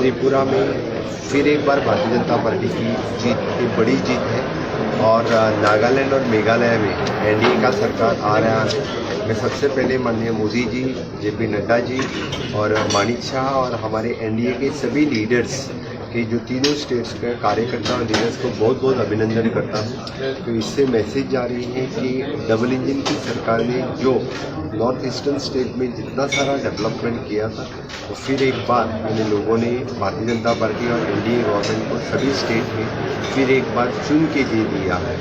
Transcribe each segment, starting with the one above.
त्रिपुरा में फिर एक बार भारतीय जनता पार्टी की जीत एक बड़ी जीत है और नागालैंड और मेघालय में एनडीए का सरकार आ रहा है। मैं सबसे पहले माननीय मोदी जी, जेपी नड्डा जी और माणिक शाह और हमारे एनडीए के सभी लीडर्स के जो तीनों स्टेट्स के कार्यकर्ता और लीडर्स को बहुत बहुत अभिनंदन करता हूँ। तो इससे मैसेज जा रही है कि डबल इंजन की सरकार ने जो नॉर्थ ईस्टर्न स्टेट में जितना सारा डेवलपमेंट किया था तो फिर एक बार इन लोगों ने भारतीय जनता पार्टी और एनडीए गवर्नमेंट को सभी स्टेट में फिर एक बार चुन के दे दिया है।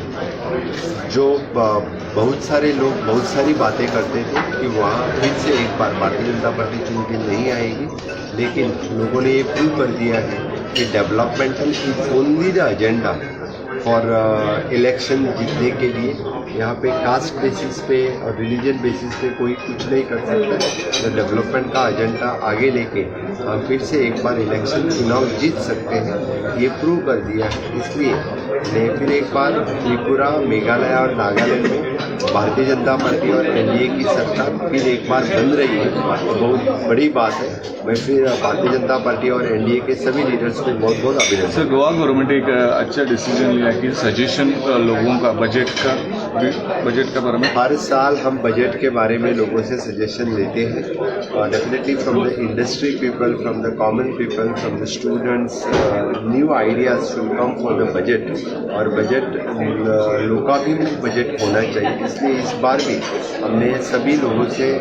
जो बहुत सारे लोग बहुत सारी बातें करते थे कि वहाँ फिर से एक बार भारतीय जनता पार्टी चुन के नहीं आएगी, लेकिन लोगों ने ये प्रूव कर दिया है कि developmental is only the agenda for election जीतने के लिए। यहाँ पे कास्ट बेसिस पे और रिलीजन बेसिस पे कोई कुछ नहीं कर सकता। तो डेवलपमेंट का एजेंडा आगे लेके हम फिर से एक बार इलेक्शन चुनाव जीत सकते हैं, ये प्रूव कर दिया है। इसलिए मैं फिर एक बार त्रिपुरा, मेघालय और नागालैंड में भारतीय जनता पार्टी और एनडीए की सरकार फिर एक बार बन रही है, तो बहुत बड़ी बात है। मैं फिर भारतीय जनता पार्टी और एनडीए के सभी लीडर्स को बहुत बहुत अभिनंदन। सर, गोवा गवर्नमेंट एक अच्छा डिसीजन लिया कि सजेशन लोगों का बजट का बारे में। हर साल हम बजट के बारे में लोगों से सजेशन लेते हैं और definitely from the industry people, from the common people, from the students, new ideas should come for the budget. और बजट लोकाभिमुख बजट होना चाहिए। इसलिए इस बार भी हमने सभी लोगों से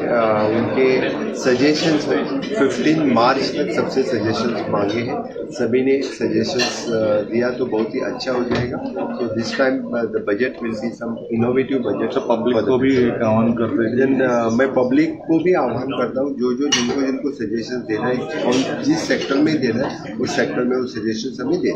उनके सजेशंस में 15 मार्च तक सबसे सजेशंस मांगे हैं। सभी ने सजेशंस दिया तो बहुत ही अच्छा हो जाएगा। तो this time the budget will be some innovative budget. तो पब्लिक को भी आह्वान करते हैं। मैं पब्लिक को भी आह्वान करता हूँ, जिनको सजेशन देना है और जिस सेक्टर में देना है उस सेक्टर में वो सजेशन हमें दें।